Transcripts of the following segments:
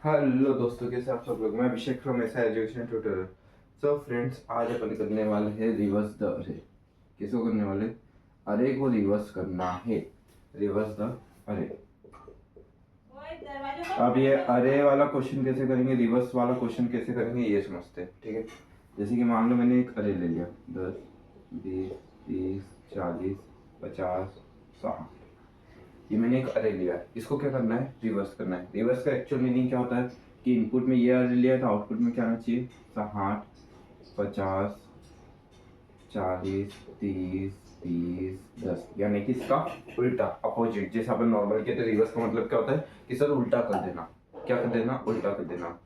Hello दोस्तों, कैसे आप सब लोग। मैं अभिषेक फ्रॉम ऐसा एजुकेशन ट्यूटर। सो फ्रेंड्स, आज अपन करने वाले हैं रिवर्स द अरे। किसको करने वाले? अरे को रिवर्स करना है। रिवर्स द अरे। अब ये अरे वाला क्वेश्चन कैसे करेंगे, रिवर्स वाला क्वेश्चन कैसे करेंगे, ये समझते हैं। ठीक है, जैसे कि मान लो मैंने एक अरे ले लिया 10 20 30 40 50 60। ये मैंने एक अरे लिया है, इसको क्या करना है? रिवर्स करना है। रिवर्स का एक्चुअल मीनिंग क्या होता है कि इनपुट में ये अरे लिया तो आउटपुट में क्या आना चाहिए? 60 50 40 30 30 10, यानी कि इसका उल्टा, अपोजिट। जैसे अपन नॉर्मल कहते हैं, रिवर्स का मतलब क्या होता है कि सर उल्टा कर देना। क्या कर देना? उल्टा कर देना।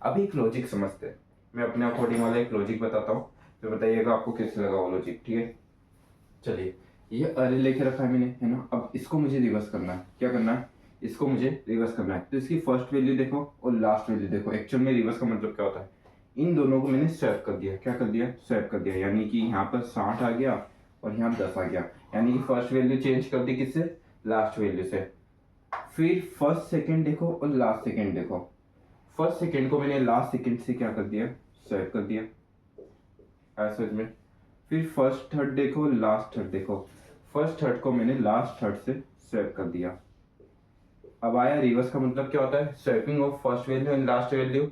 अभी एक लॉजिक समझते हैं। मैं अपने अकॉर्डिंग वाला एक लॉजिक बताता हूँ, तो बताइएगा आपको कैसे लगा वो लॉजिक। ठीक है, चलिए। ये अरे लेके रखा है मैंने, है ना। अब इसको मुझे रिवर्स करना है। क्या करना है? इसको मुझे रिवर्स करना है। तो इसकी फर्स्ट वैल्यू देखो और लास्ट वैल्यू देखो। एक्चुअल में रिवर्स का मतलब क्या होता है? इन दोनों को मैंने स्वैप कर दिया। क्या कर दिया? स्वैप कर दिया। यानी कि यहाँ पर 60 आ गया और यहाँ 10 आ गया। यानी कि फर्स्ट वैल्यू चेंज कर दी किससे? लास्ट वैल्यू से। फिर फर्स्ट सेकेंड देखो और लास्ट सेकेंड देखो। फर्स्ट सेकेंड को मैंने लास्ट सेकेंड से क्या कर दिया? स्वैप कर दिया। ऐसे में फिर फर्स्ट थर्ड देखो, लास्ट थर्ड देखो। फर्स्ट थर्ड को मैंने लास्ट थर्ड से स्वैप कर दिया। अब आया रिवर्स का मतलब क्या होता है? Swapping of first value and last value,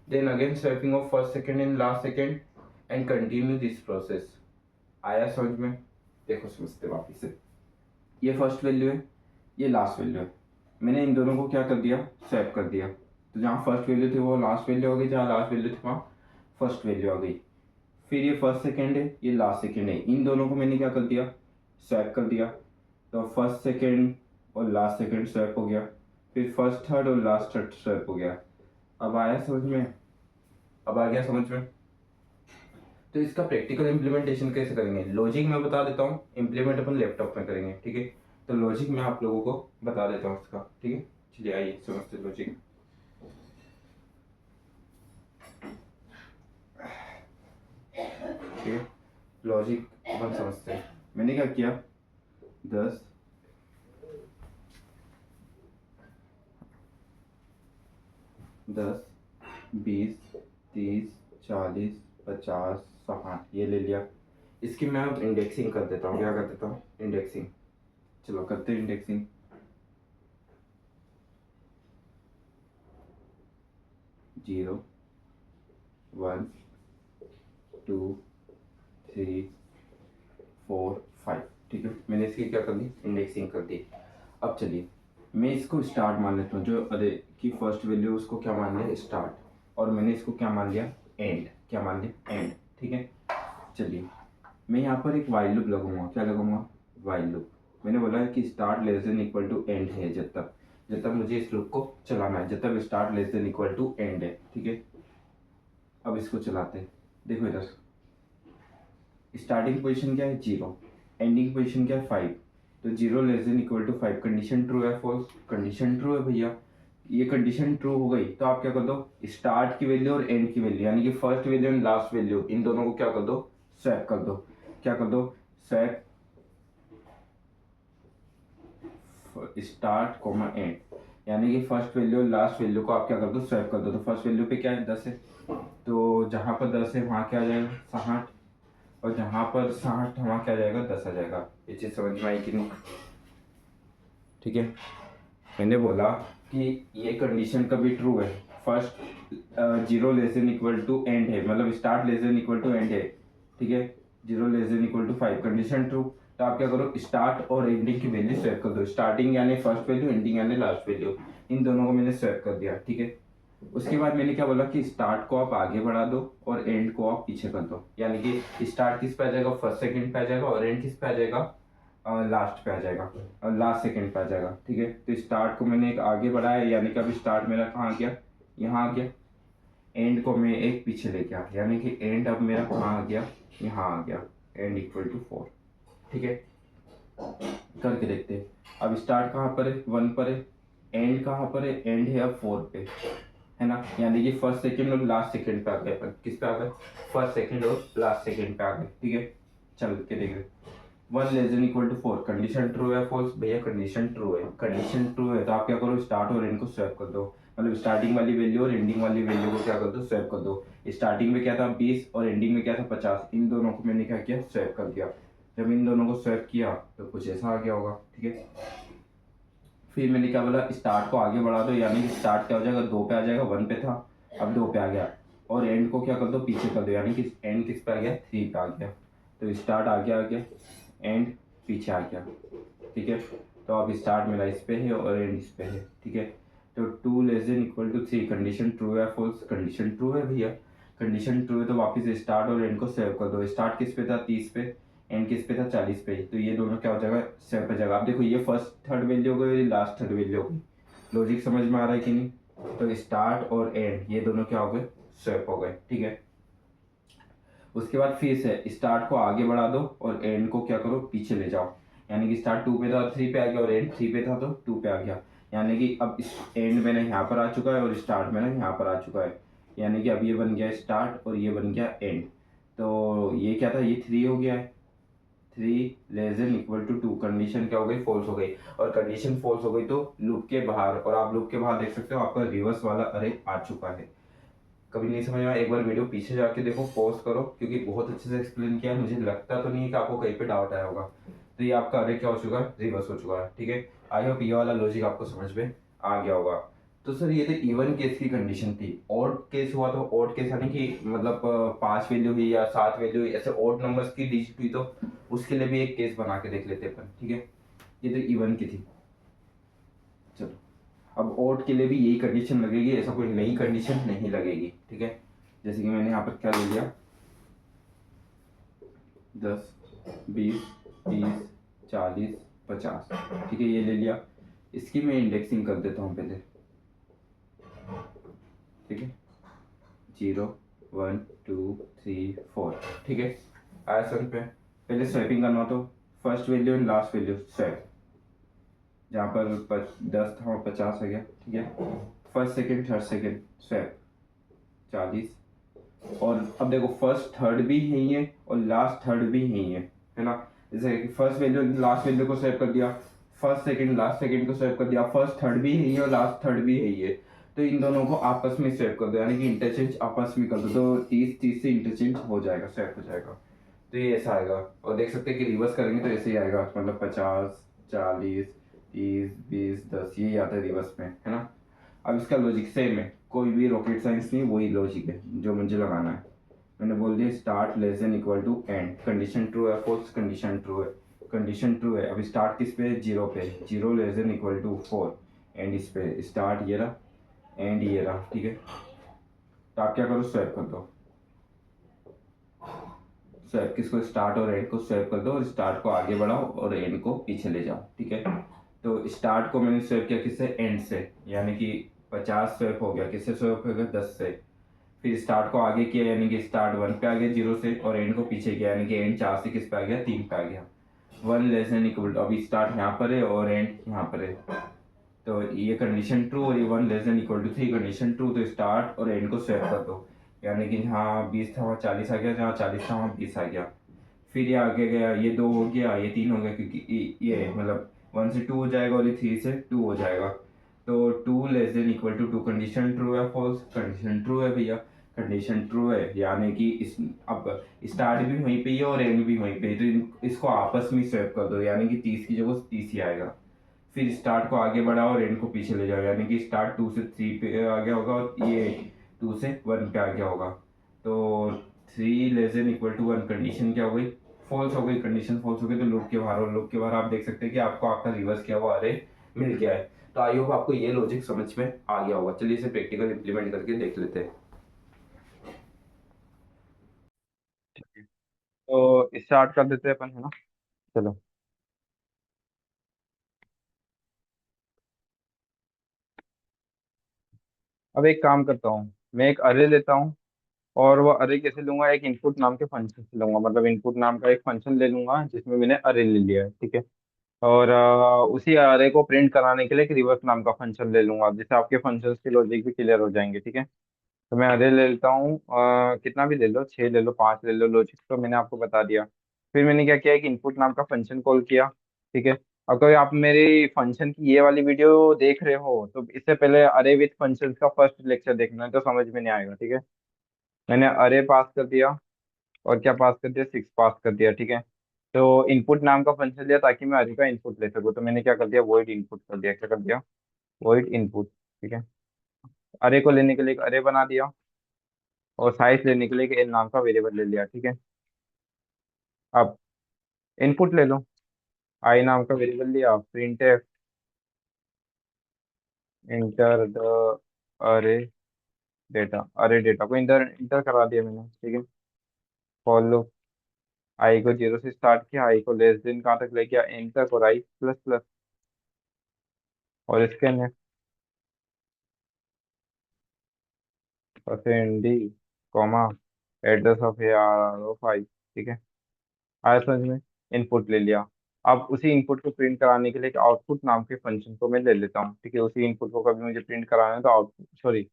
then again swapping of first second and last second, and continue this process. आया समझ में? देखो समझते वापिस से। ये फर्स्ट वैल्यू है, ये लास्ट वैल्यू है। मैंने इन दोनों को क्या कर दिया? स्वैप कर दिया। तो जहाँ फर्स्ट वैल्यू थी वो लास्ट वैल्यू हो गई, जहाँ लास्ट वैल्यू थी वहाँ फर्स्ट वैल्यू आ गई। फिर ये फर्स्ट सेकेंड है, ये लास्ट सेकेंड है। इन दोनों को मैंने क्या कर दिया? स्वैप कर दिया। तो फर्स्ट सेकेंड और लास्ट सेकेंड स्वैप हो गया। फिर फर्स्ट थर्ड और लास्ट थर्ड स्वैप हो गया। अब आया समझ में? अब आ गया समझ में? तो इसका प्रैक्टिकल इम्प्लीमेंटेशन कैसे करेंगे? लॉजिक मैं बता देता हूँ, इम्प्लीमेंट अपन लैपटॉप में करेंगे। ठीक है, तो लॉजिक मैं आप लोगों को बता देता हूँ इसका। ठीक है, चलिए आइए समझते लॉजिक। ठीक है, लॉजिक अपन समझते हैं। मैंने क्या किया? 10 10 20 30 40 50 60 ये ले लिया। इसकी मैं अब इंडेक्सिंग कर देता हूँ। क्या कर देता हूँ? इंडेक्सिंग। चलो करते हैं इंडेक्सिंग। 0 1 2 3 4 5। ठीक है, मैंने इसकी क्या कर दी? इंडेक्सिंग कर दी। अब चलिए, मैं इसको स्टार्ट मान लेता हूँ। जो अरे की फर्स्ट वैल्यू उसको क्या मान लिया? स्टार्ट। और मैंने इसको क्या मान लिया? एंड। क्या मान लिया? एंड। ठीक है, चलिए मैं यहाँ पर एक वाइल लूप लगूंगा। क्या लगूंगा? While loop. मैंने बोला है कि start less than equal to end है, जब तक मुझे इस लूप को चलाना है, जब तक start less than equal to end है। ठीक है, अब इसको चलाते हैं। देखो इधर, स्टार्टिंग पोजीशन क्या है? 0। एंडिंग पोजीशन क्या है? 5। तो 0 less than equal to 5, condition true है फॉल्स? कंडीशन ट्रू है भैया। ये कंडीशन ट्रू हो गई तो आप क्या कर दो? स्टार्ट की वैल्यू और एंड की वैल्यू, यानी कि first value and last value, इन दोनों को क्या कर दो? स्वैप कर दो। क्या कर दो? स्वैप स्टार्ट कॉमा एंड, यानी कि फर्स्ट वैल्यू और लास्ट वैल्यू को आप क्या कर दो? स्वैप कर दो। तो फर्स्ट वैल्यू पे क्या है? 10 है। तो जहाँ पर 10 है वहाँ क्या आ जाएगा? 60। और जहाँ पर 60 वहाँ क्या आ जाएगा? 10 आ जाएगा। ये चीज़ समझ में आई कि नहीं? ठीक है, मैंने बोला कि ये कंडीशन कभी ट्रू है। First 0 less than equal to end है, मतलब start less than equal to end है। ठीक है, 0 less than equal to 5, condition true. तो आप क्या करो? स्टार्ट और एंडिंग की वैल्यू स्वैप कर दो। स्टार्टिंग यानी फर्स्ट वैल्यू, एंडिंग यानी लास्ट वैल्यू, इन दोनों को मैंने स्वैप कर दिया। ठीक है, उसके बाद मैंने क्या बोला कि स्टार्ट को आप आगे बढ़ा दो और एंड को आप पीछे कर दो। यानी कि स्टार्ट किस पे आ जाएगा? फर्स्ट सेकंड पे आ जाएगा। और एंड किस पे आ जाएगा? लास्ट पे आ जाएगा, और लास्ट सेकंड पे आ जाएगा। ठीक है, तो स्टार्ट को मैंने एक आगे बढ़ाया, यानी कि अब स्टार्ट मेरा कहाँ आ गया? यहाँ आ गया। एंड को मैं एक पीछे ले गया, यानी कि एंड अब मेरा कहाँ आ गया? यहाँ आ गया। End equal to 4। ठीक है, करके देखते हैं। अब स्टार्ट कहाँ पर है? 1 पर है। एंड कहाँ पर है? एंड है अब 4 पे, है ना। यानी कि फर्स्ट सेकंड और लास्ट सेकंड पे आ गए। किस पे आ गए? फर्स्ट सेकंड और लास्ट सेकंड पे आ गए। ठीक है, चल के देख रहे। 1 less than equal to 4, condition true है फॉल्स? भैया कंडीशन ट्रू है। कंडीशन ट्रू है तो आप क्या करो? स्टार्ट और एंड को स्वैप कर दो। मतलब स्टार्टिंग वाली वैल्यू और एंडिंग वाली वैल्यू को क्या कर दो, स्वैप कर दो। स्टार्टिंग में क्या था 20 और एंडिंग में क्या था 50, इन दोनों को मैंने क्या किया, स्वैप कर दिया। जब इन दोनों को स्वैप किया तो कुछ ऐसा आ गया होगा, ठीक है। फिर मैंने क्या बोला, स्टार्ट को आगे बढ़ा दो, यानी कि स्टार्ट क्या हो जाएगा, 2 पे आ जाएगा, 1 पे था अब 2 पे आ गया। और एंड को क्या कर दो, पीछे कर दो, यानी कि एंड किस पे आ गया, 3 पे आ गया। तो स्टार्ट आगे आ गया, एंड पीछे आ गया, ठीक है। तो अब स्टार्ट मेरा इस पे है और एंड इस पे है, ठीक है। तो 2 < 3 कंडीशन ट्रू है फॉल्स, कंडीशन ट्रू है भैया। कंडीशन ट्रू है तो वापस स्टार्ट और एंड को सेव कर दो। स्टार्ट किस पे था, 30 पे, एंड किस पे था, 40 पे। तो ये दोनों क्या हो जाएगा, सेव हो जाएगा। आप देखो ये फर्स्ट थर्ड वैल्यू हो गई, ये लास्ट थर्ड वैल्यू हो गई। लॉजिक समझ में आ रहा है कि नहीं। तो स्टार्ट और एंड ये दोनों क्या हो गए, स्वेप हो गए, ठीक है। उसके बाद फिर से स्टार्ट को आगे बढ़ा दो और एंड को क्या करो, पीछे ले जाओ। यानी कि स्टार्ट 2 पे था 3 पे आ गया और एंड 3 पे था तो 2 पे आ गया। यानी कि अब इस एंड मेरा यहाँ पर आ चुका है और स्टार्ट मेरा यहाँ पर आ चुका है। यानी कि अब ये बन गया स्टार्ट और ये बन गया एंड। तो ये क्या था, ये 3 हो गया है। 3 < 2 कंडीशन क्या हो गई, फॉल्स हो गई। और कंडीशन फॉल्स हो गई तो लूप के बाहर, और आप लूप के बाहर देख सकते हो आपका रिवर्स वाला अरे आ चुका है। कभी नहीं समझ में आया, एक बार वीडियो पीछे जाके देखो, पॉज करो, क्योंकि बहुत अच्छे से एक्सप्लेन किया है। मुझे लगता तो नहीं है कि आपको कहीं पे डाउट आया होगा। तो ये आपका अरे क्या हो चुका है, रिवर्स हो चुका है, ठीक है। आई होप ये वाला लॉजिक आपको समझ में आ गया होगा। तो सर ये तो इवन केस की कंडीशन थी। ऑड केस हुआ तो ऑड केस यानी कि मतलब 5 वैल्यू हुई या 7 वैल्यू हुई, ऐसे ऑड नंबर्स की डिजिट हुई तो उसके लिए भी एक केस बना के देख लेते अपन, ठीक है। ये तो इवन की थी। चलो, अब ओट के लिए भी यही कंडीशन लगेगी, ऐसा कोई नई कंडीशन नहीं लगेगी, ठीक है। जैसे कि मैंने यहाँ पर क्या ले लिया, 10 20 30 40 50, ठीक है, ये ले लिया। इसकी मैं इंडेक्सिंग कर देता हूँ पहले, ठीक है। 0 1 2 3 4, ठीक है। आया समझ पे। पहले स्वैपिंग करना तो first value and last value swap. जहाँ पर 10 था 50 आ गया, ठीक है। First second third second swap 40। और अब देखो फर्स्ट थर्ड भी यही है और लास्ट थर्ड भी यही है ना। जैसे कि फर्स्ट वैल्यू लास्ट वैल्यू को सेव कर दिया, फर्स्ट सेकंड लास्ट सेकंड को सेव कर दिया, फर्स्ट थर्ड भी यही है और लास्ट थर्ड भी यही है। तो इन दोनों को आपस में सेव कर दो, यानी कि इंटरचेंज आपस में कर दो, तो 30 30 से इंटरचेंज हो जाएगा, सेव हो जाएगा। तो ये ऐसा आएगा। और देख सकते हैं कि रिवर्स करेंगे तो ऐसे ही आएगा, मतलब 50 40 30 20 10, ये आता है रिवर्स में, है ना। अब इसका लॉजिक सेम है, कोई भी रॉकेट साइंस नहीं, वही लॉजिक है जो मुझे लगाना है। मैंने बोल दिया start less than equal to end, condition true है फॉल्स, कंडीशन ट्रू है, कंडीशन ट्रू है। अब स्टार्ट किस पे, 0 पे, 0 less than equal to 4, end इस पे स्टार्ट ये रहा, एंड ये रहा, ठीक है। तो आप क्या करो, स्वैप कर दो। स्वैप किसको, स्टार्ट और एंड को स्वैप कर दो, और स्टार्ट को आगे बढ़ाओ और एंड को पीछे ले जाओ, ठीक है। तो स्टार्ट को मैंने स्वैप किया किससे, एंड से, यानी कि 50 स्वैप हो गया, किससे स्वैप हो गया, 10 से। फिर स्टार्ट को आगे किया, यानी कि स्टार्ट 1 पे आ गया 0 से, और एंड को पीछे किया, यानी कि एंड 4 से किस पे आ गया, 3 पे आ गया। 1 लेस देन इक्वल टू, अभी स्टार्ट यहाँ पर है और एंड यहाँ पर है, तो ये कंडीशन ट्रू, और ये 1 less than equal to 3 condition true. तो स्टार्ट और एंड को स्वैप कर दो, यानी कि जहाँ 20 था वहाँ 40 आ गया, जहाँ 40 था वहाँ 20 आ गया। फिर ये आगे गया, ये 2 हो गया, ये 3 हो गया, क्योंकि ये मतलब 1 से 2 हो जाएगा और ये 3 से 2 हो जाएगा। तो 2 less than equal to 2 condition true है फॉल्स, कंडीशन ट्रू है भैया, कंडीशन ट्रू है। यानी कि इस अब स्टार्ट भी वहीं पे ही है और एंड भी वहीं पे है, तो इसको आपस में स्वैप कर दो, यानी कि 30 की जगह 30 ही आएगा। फिर स्टार्ट को आगे बढ़ाओ और एंड को पीछे ले जाओ, यानी कि स्टार्ट 2 से 3 पे आ गया होगा और ये 2 से 1 पे आ गया होगा। तो 3 less than equal to 1 condition क्या हो गई, फॉल्स हो गई, कंडीशन फॉल्स हो गई। तो लूप के बाहर, और लूप के बाहर आप देख सकते हैं कि आपको आपका रिवर्स किया हुआ अरे मिल गया है। तो आई होप आपको ये लॉजिक समझ में आ गया होगा। चलिए इसे प्रैक्टिकल इंप्लीमेंट करके देख लेते हैं। तो स्टार्ट कर देते हैं अपन, है ना। चलो, अब एक काम करता हूँ, मैं एक अरे लेता हूँ, और वो अरे कैसे लूंगा, एक इनपुट नाम के फंक्शन से लूंगा, मतलब इनपुट नाम का एक फंक्शन ले लूंगा जिसमें मैंने अरे ले लिया है, ठीक है। और उसी अरे को प्रिंट कराने के लिए एक रिवर्स नाम का फंक्शन ले लूंगा, जिससे आपके फंक्शंस के लॉजिक भी क्लियर हो जाएंगे, ठीक है। तो मैं अरे ले लेता हूँ, कितना भी ले लो, 6 ले लो, 5 ले लो, लॉजिक तो मैंने आपको बता दिया। फिर मैंने क्या किया, एक इनपुट नाम का फंक्शन कॉल किया, ठीक है। अब कभी आप मेरी फंक्शन की ये वाली वीडियो देख रहे हो तो इससे पहले अरे विथ फंक्शंस का फर्स्ट लेक्चर देखना है, तो समझ में नहीं आएगा, ठीक है। मैंने अरे पास कर दिया, और क्या पास कर दिया, सिक्स पास कर दिया, ठीक है। तो इनपुट नाम का फंक्शन दिया ताकि मैं अरे का इनपुट ले सकूँ, तो मैंने क्या कर दिया, वॉइड इनपुट कर दिया, क्या कर दिया, वॉइड इनपुट, ठीक है। अरे को लेने के लिए एक अरे बना दिया, और साइज लेने के लिए एक एल नाम का वेरिएबल ले लिया, ठीक है। अब इनपुट ले लो, आई नाम का वेरिएबल लिया, प्रिंट इंटर द अरे डेटा, अरे डेटा को इंटर इंटर करा दिया मैंने, ठीक है। फॉर लूप, आई को जीरो से स्टार्ट किया, आई को लेस देन कहाँ तक ले गया, एन तक, और आई प्लस प्लस, और इसके next percent D, comma, address of A R O five, ठीक है। आया समझ में। इनपुट ले लिया। अब उसी इनपुट को प्रिंट कराने के लिए एक आउटपुट नाम के फंक्शन को मैं ले लेता हूँ, ठीक है। उसी इनपुट को कभी मुझे प्रिंट कराना है तो आउटपुट, सॉरी,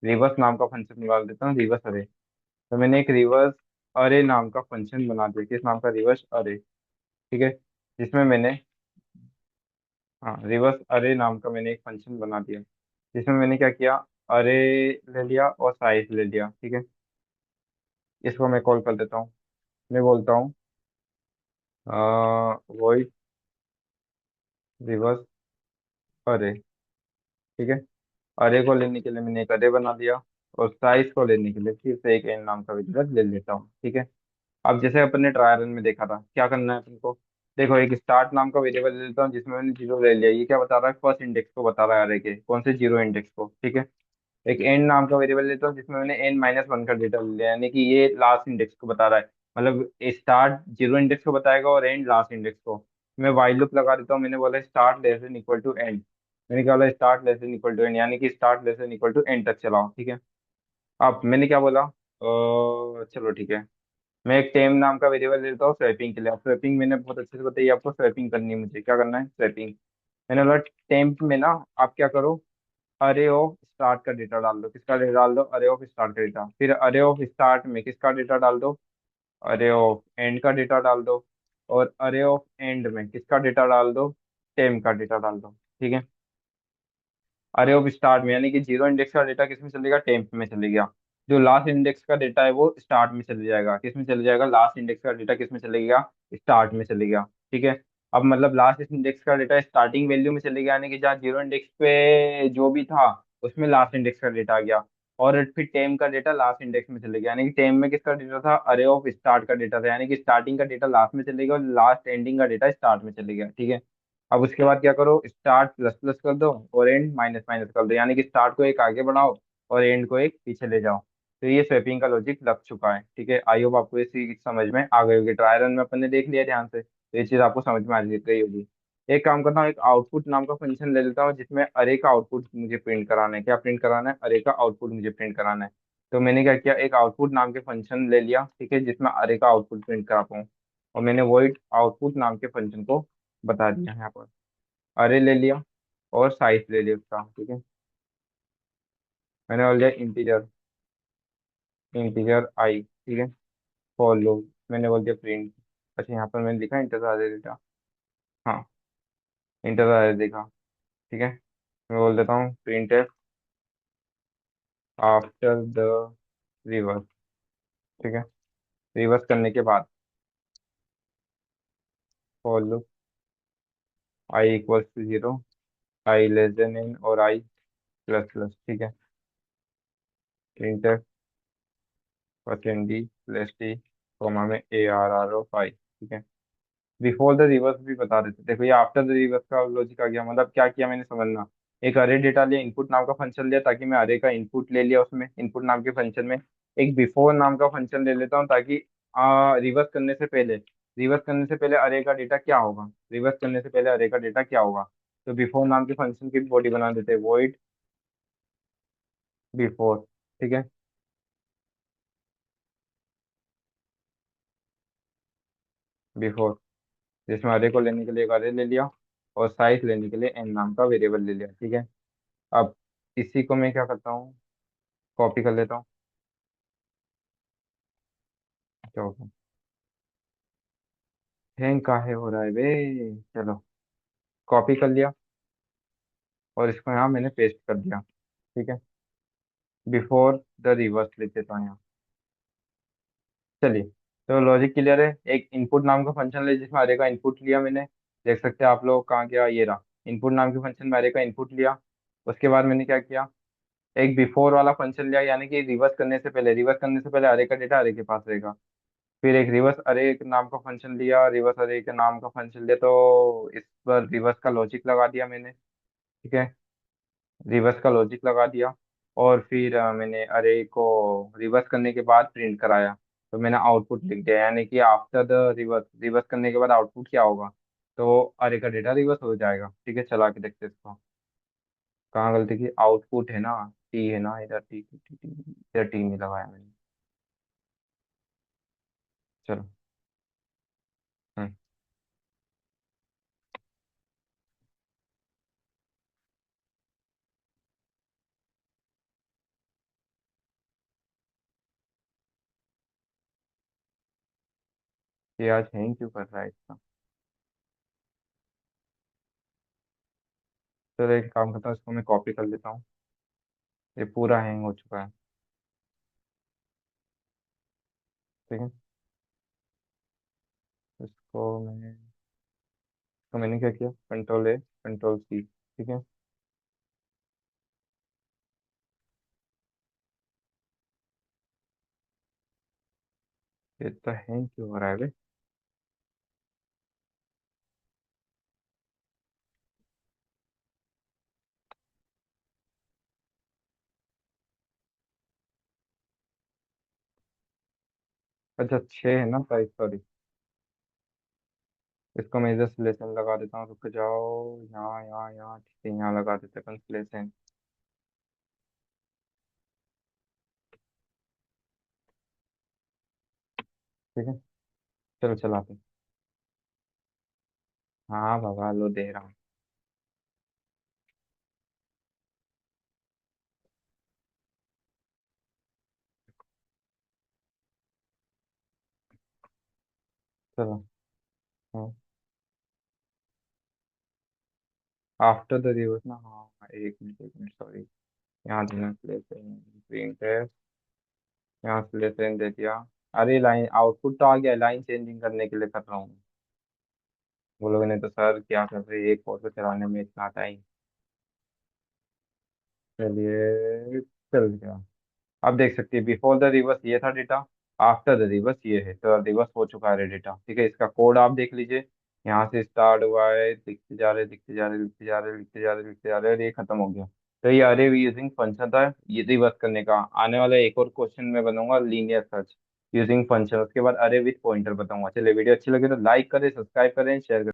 रिवर्स नाम का फंक्शन निकाल देता हूँ, रिवर्स अरे। तो मैंने एक रिवर्स अरे नाम का फंक्शन बना दिया, किस नाम का, रिवर्स अरे, ठीक है। जिसमें मैंने, हाँ, रिवर्स अरे नाम का मैंने एक फंक्शन बना दिया, जिसमें मैंने क्या किया, अरे ले लिया और साइज ले लिया, ठीक है। इसको मैं कॉल कर देता हूँ। मैं बोलता हूँ वॉइड रिवर्स अरे, ठीक है। अरे को लेने के लिए मैंने एक अरे बना दिया, और साइज को लेने के लिए फिर से एक एन नाम का वेरिएबल ले लेता हूँ, ठीक है। अब जैसे अपन ने ट्रायल रन में देखा था, क्या करना है तुमको, देखो एक स्टार्ट नाम का वेरिएबल ले लेता हूँ जिसमें मैंने जीरो ले लिया, ये क्या बता रहा है, फर्स्ट इंडेक्स को बता रहा है अरे के, कौन से, जीरो इंडेक्स को, ठीक है। एक एंड नाम का वेरिएबल लेता हूँ जिसमें मैंने एन माइनस वन का डेटा ले लिया, यानी कि ये लास्ट इंडेक्स को बता रहा है, मतलब स्टार्ट जीरो इंडेक्स को बताएगा और एंड लास्ट इंडेक्स को। मैं वाइल लूप लगा देता हूँ, मैंने बोला start less than equal to end, मैंने क्या बोला, start less than equal to end, यानी कि start less than equal to end तक चलाओ, ठीक है। अब मैंने क्या बोला, चलो ठीक है, मैं एक टेम नाम का वेरिएबल लेता हूँ स्वैपिंग के लिए। अब स्वैपिंग मैंने बहुत अच्छे से बताई आपको, स्वैपिंग करनी है मुझे, क्या करना है, स्वैपिंग। मैंने बोला टेम्प में ना, आप क्या करो, अरे ऑफ स्टार्ट का डेटा डाल दो, किसका डेटा डाल दो, अरे ऑफ स्टार्ट का डेटा, फिर अरे ऑफ स्टार्ट में किसका डेटा डाल दो, अरे ऑफ एंड का डेटा डाल दो, और अरे ऑफ एंड में किसका डेटा डाल दो, टेम का डेटा डाल दो, ठीक है। अरे ऑफ स्टार्ट में यानी कि जीरो इंडेक्स का डेटा किस में चलेगा, टेम्प में चले गया। जो लास्ट इंडेक्स का डेटा है वो स्टार्ट में चले जाएगा, किस में चले जाएगा, लास्ट इंडेक्स का डेटा किस में चलेगा, स्टार्ट में चले गया, ठीक है। अब मतलब लास्ट इंडेक्स का डेटा स्टार्टिंग वैल्यू में चले गया, यानी कि जहाँ जीरो इंडेक्स पे जो भी था उसमें लास्ट इंडेक्स का डेटा आ गया। और फिर टेम का डेटा लास्ट इंडेक्स में चले गया, यानी कि टेम में किसका डेटा था, अरे ऑफ स्टार्ट का डेटा था, यानी कि स्टार्टिंग का डेटा लास्ट में चलेगा और लास्ट एंडिंग का डेटा स्टार्ट में चले गया, ठीक है। अब उसके बाद क्या करो, स्टार्ट प्लस प्लस कर दो और एंड माइनस माइनस कर दो, यानी कि स्टार्ट को एक आगे बढ़ाओ और एंड को एक पीछे ले जाओ। तो ये स्वैपिंग का लॉजिक लग चुका है, ठीक है। आई होप आपको ये चीज समझ में आ गई होगी, ट्रायल रन में अपन ने देख लिया ध्यान से, तो ये चीज आपको समझ में आ गई होगी। एक काम करता हूँ, एक आउटपुट नाम का फंक्शन ले लेता हूँ जिसमें अरे का आउटपुट मुझे प्रिंट कराना है, क्या प्रिंट कराना है, अरे का आउटपुट मुझे प्रिंट कराना है। तो मैंने क्या किया, एक आउटपुट नाम के फंक्शन ले लिया, ठीक है, जिसमें अरे का आउटपुट प्रिंट करा पाऊँ, और मैंने वॉइड आउटपुट नाम के फंक्शन को बता दिया यहाँ पर, अरे ले लिया और साइज ले लिया उसका, ठीक है। मैंने बोल दिया इंटीजर, इंटीजर आई, ठीक है। फॉर लो, मैंने बोल दिया प्रिंट, अच्छा यहाँ पर मैंने लिखा इंटर अरे डेटा, हाँ, इंटर अरे देखा, ठीक है। मैं बोल देता हूँ प्रिंट आफ्टर द रिवर्स, ठीक है। रिवर्स करने के बाद फॉर लो, I equals to zero, I less than N और आई प्लस प्लस, ठीक है। Print percent D plus T, comma में A R R O five, ठीक है। बिफोर द रिवर्स भी बता देते, देखो ये आफ्टर द रिवर्स का लॉजिक आ गया, मतलब क्या किया मैंने, समझना। एक अरे डेटा लिया, इनपुट नाम का फंक्शन लिया ताकि मैं अरे का इनपुट ले लिया, उसमें इनपुट नाम के फंक्शन में एक बिफोर नाम का फंक्शन ले लेता हूँ ताकि रिवर्स करने से पहले, रिवर्स करने से पहले अरे का डेटा क्या होगा, रिवर्स करने से पहले अरे का डेटा क्या होगा। तो बिफोर नाम के फंक्शन की बॉडी बना देते हैं, वॉइड बिफोर, ठीक है। बिफोर, जिसमें अरे को लेने के लिए एक अरे ले लिया और साइज लेने के लिए एन नाम का वेरिएबल ले लिया, ठीक है। अब इसी को मैं क्या करता हूँ, कॉपी कर लेता हूँ, क्या होगा, हैंग काहे हो रहा है बे, चलो, कॉपी कर लिया और इसको यहाँ मैंने पेस्ट कर दिया। ठीक है, बिफोर द रिवर्स लिख देता हूँ यहाँ। चलिए, तो लॉजिक क्लियर है। एक इनपुट नाम का फंक्शन ले जिसमें अरे का इनपुट लिया मैंने। देख सकते हैं आप लोग, कहाँ गया, ये रहा। इनपुट नाम के फंक्शन में अरे का इनपुट लिया। उसके बाद मैंने क्या किया, एक बिफोर वाला फंक्शन लिया, यानी कि रिवर्स करने से पहले अरे का डेटा अरे के पास रहेगा। फिर एक रिवर्स अरे नाम का फंक्शन लिया, रिवर्स अरे के नाम का फंक्शन लिया, तो इस पर रिवर्स का लॉजिक लगा दिया मैंने। ठीक है, रिवर्स का लॉजिक लगा दिया। और फिर मैंने अरे को रिवर्स करने के बाद प्रिंट कराया। तो मैंने आउटपुट लिख दिया, यानी कि आफ्टर द रिवर्स, रिवर्स करने के बाद आउटपुट क्या होगा, तो अरे का डेटा रिवर्स हो जाएगा। ठीक है, चला के देखते हैं इसको। कहाँ गलती की, आउटपुट है ना, टी है ना, इधर टी टी टी टी, इधर टी नहीं लगाया मैंने। चलो। हम्म। ये आज हैंग क्यों कर रहा है इसका। चलो एक काम करता हूँ, इसको मैं कॉपी कर लेता हूँ। ये पूरा हैंग हो चुका है। ठीक है, इसको मैंने क्या किया, कंट्रोल ए कंट्रोल सी। ठीक है, ये तो हैंग क्यों हो रहा है बे। अच्छा, 6 है ना साइज, सॉरी। इसको मैं इधर सिलेक्शन लगा देता हूँ, रुक जाओ, यहाँ यहाँ यहाँ, ठीक है, यहाँ लगा देते हैं सिलेक्शन। ठीक है, चलो चलाते हैं। हाँ बाबा, लो दे रहा हूँ। चलो। हाँ, आफ्टर द रिवर्स ना, हाँ एक मिनट सॉरी। यहाँ देना सिलेक्शन, प्रिंट है, यहाँ सिलेक्शन दे दिया। अरे लाइन आउटपुट तो आ गया, लाइन चेंजिंग करने के लिए कर रहा हूँ। बोलोगे नहीं तो सर क्या कर रहे हैं, एक फोटो चलाने में इतना टाइम। चलिए, चल गया। अब देख सकते हैं, बिफोर द रिवर्स ये था डेटा, आफ्टर द रिवर्स ये है, तो रिवर्स हो चुका है डेटा। ठीक है, इसका कोड आप देख लीजिए। यहाँ से स्टार्ट हुआ है, लिखते जा रहे लिखते जा रहे लिखते जा रहे लिखते जा रहे लिखते जा रहे, और ये खत्म हो गया। तो ये अरे यूजिंग फंक्शन था, ये रिवर्स करने का। आने वाला एक और क्वेश्चन में बनूंगा लीनियर सर्च यूजिंग फंक्शन, उसके बाद अरे विथ पॉइंटर बताऊंगा। चलिए, वीडियो अच्छी लगे तो लाइक करें, सब्सक्राइब करें, शेयर करें।